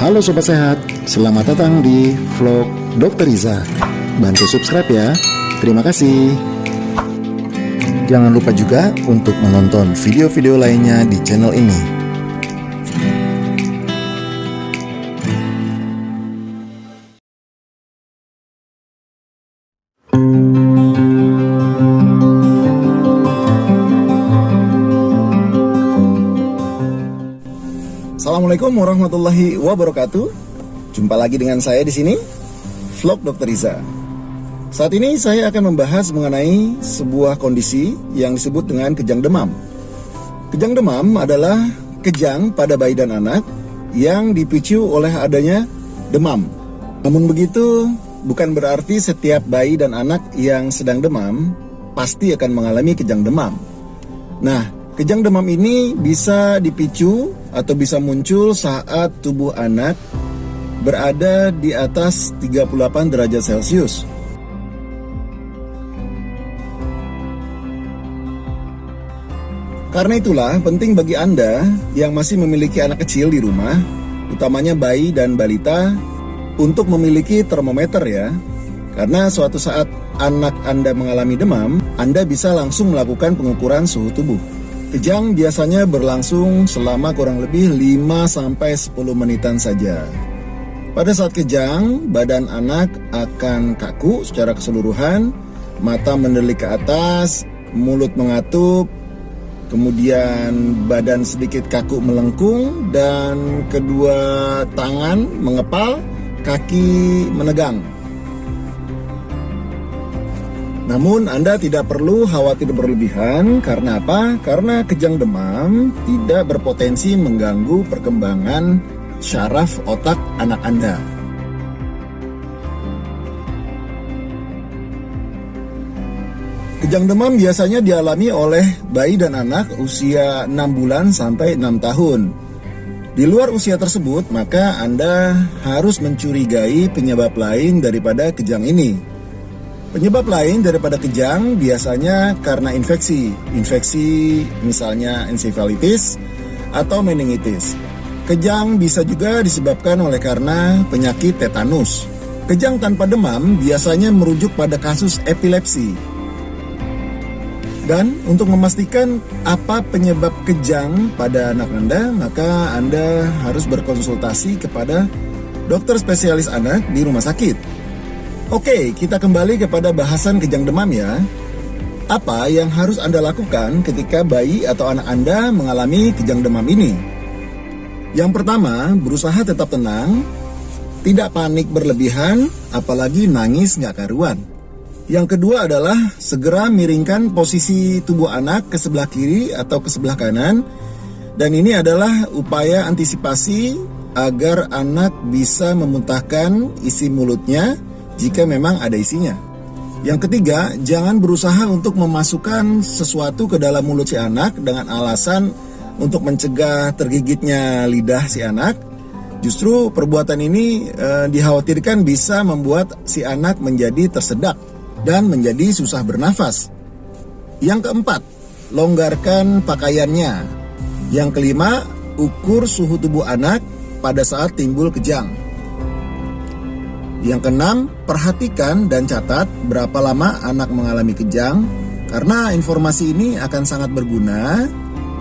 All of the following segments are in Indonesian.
Halo Sobat Sehat, selamat datang di vlog Dr. Riza. Bantu subscribe ya, terima kasih. Jangan lupa juga untuk menonton video-video lainnya di channel ini. Assalamualaikum warahmatullahi wabarakatuh. Jumpa lagi dengan saya di sini, vlog Dr. Riza. Saat ini saya akan membahas mengenai sebuah kondisi yang disebut dengan kejang demam. Kejang demam adalah kejang pada bayi dan anak yang dipicu oleh adanya demam. Namun begitu, bukan berarti setiap bayi dan anak yang sedang demam pasti akan mengalami kejang demam. Nah, kejang demam ini bisa dipicu atau bisa muncul saat tubuh anak berada di atas 38 derajat Celcius. Karena itulah penting bagi Anda yang masih memiliki anak kecil di rumah, utamanya bayi dan balita, untuk memiliki termometer ya. Karena suatu saat anak Anda mengalami demam, Anda bisa langsung melakukan pengukuran suhu tubuh. Kejang biasanya berlangsung selama kurang lebih 5-10 menitan saja. Pada saat kejang, badan anak akan kaku secara keseluruhan, mata mendelik ke atas, mulut mengatup, kemudian badan sedikit kaku melengkung, dan kedua tangan mengepal, kaki menegang. Namun Anda tidak perlu khawatir berlebihan. Karena apa? Karena kejang demam tidak berpotensi mengganggu perkembangan syaraf otak anak Anda. Kejang demam biasanya dialami oleh bayi dan anak usia 6 bulan sampai 6 tahun. Di luar usia tersebut, maka Anda harus mencurigai penyebab lain daripada kejang ini. Penyebab lain daripada kejang biasanya karena infeksi misalnya ensefalitis atau meningitis. Kejang bisa juga disebabkan oleh karena penyakit tetanus. Kejang tanpa demam biasanya merujuk pada kasus epilepsi. Dan untuk memastikan apa penyebab kejang pada anak Anda, maka Anda harus berkonsultasi kepada dokter spesialis anak di rumah sakit. Oke, kita kembali kepada bahasan kejang demam ya. Apa yang harus Anda lakukan ketika bayi atau anak Anda mengalami kejang demam ini? Yang pertama, berusaha tetap tenang, tidak panik berlebihan, apalagi nangis nggak karuan. Yang kedua adalah segera miringkan posisi tubuh anak ke sebelah kiri atau ke sebelah kanan. Dan ini adalah upaya antisipasi agar anak bisa memuntahkan isi mulutnya jika memang ada isinya. Yang ketiga, jangan berusaha untuk memasukkan sesuatu ke dalam mulut si anak dengan alasan untuk mencegah tergigitnya lidah si anak. Justru perbuatan ini dikhawatirkan bisa membuat si anak menjadi tersedak dan menjadi susah bernafas. Yang keempat, longgarkan pakaiannya. Yang kelima, ukur suhu tubuh anak pada saat timbul kejang. Yang keenam, perhatikan dan catat berapa lama anak mengalami kejang, karena informasi ini akan sangat berguna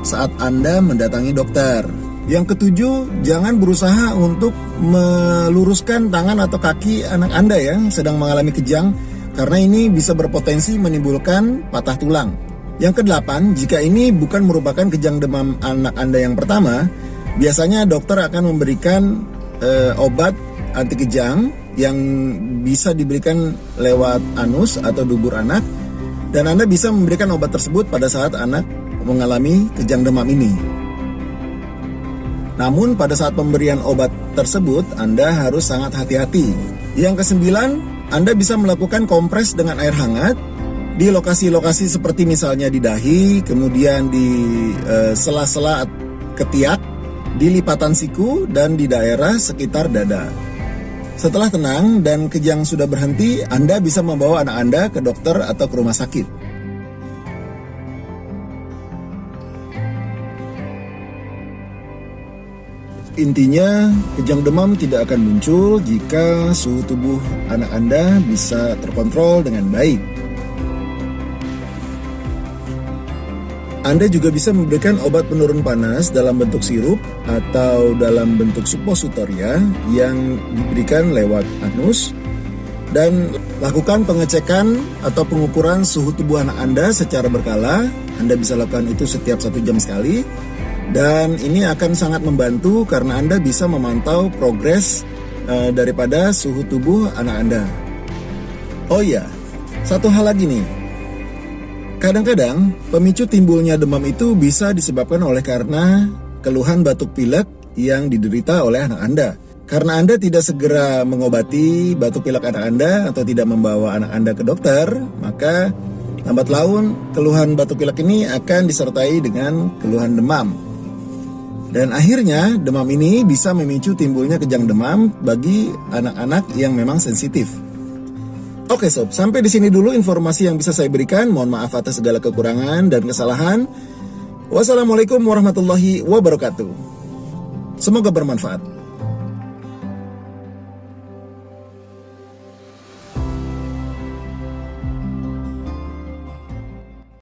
saat Anda mendatangi dokter. Yang ketujuh, jangan berusaha untuk meluruskan tangan atau kaki anak Anda yang sedang mengalami kejang, karena ini bisa berpotensi menimbulkan patah tulang. Yang kedelapan, jika ini bukan merupakan kejang demam anak Anda yang pertama, biasanya dokter akan memberikan obat anti kejang yang bisa diberikan lewat anus atau dubur anak, dan Anda bisa memberikan obat tersebut pada saat anak mengalami kejang demam ini. Namun pada saat pemberian obat tersebut Anda harus sangat hati-hati. Yang kesembilan, Anda bisa melakukan kompres dengan air hangat di lokasi-lokasi seperti misalnya di dahi, kemudian di sela-sela ketiak, di lipatan siku, dan di daerah sekitar dada. Setelah tenang dan kejang sudah berhenti, Anda bisa membawa anak Anda ke dokter atau ke rumah sakit. Intinya, kejang demam tidak akan muncul jika suhu tubuh anak Anda bisa terkontrol dengan baik. Anda juga bisa memberikan obat penurun panas dalam bentuk sirup atau dalam bentuk suppositoria yang diberikan lewat anus, dan lakukan pengecekan atau pengukuran suhu tubuh anak Anda secara berkala. Anda bisa lakukan itu setiap 1 jam sekali, dan ini akan sangat membantu karena Anda bisa memantau progres daripada suhu tubuh anak Anda. Oh iya, satu hal lagi nih. Kadang-kadang pemicu timbulnya demam itu bisa disebabkan oleh karena keluhan batuk pilek yang diderita oleh anak Anda. Karena Anda tidak segera mengobati batuk pilek anak Anda atau tidak membawa anak Anda ke dokter, maka lambat laun keluhan batuk pilek ini akan disertai dengan keluhan demam. Dan akhirnya demam ini bisa memicu timbulnya kejang demam bagi anak-anak yang memang sensitif. Oke sob, sampai di sini dulu informasi yang bisa saya berikan. Mohon maaf atas segala kekurangan dan kesalahan. Wassalamualaikum warahmatullahi wabarakatuh. Semoga bermanfaat.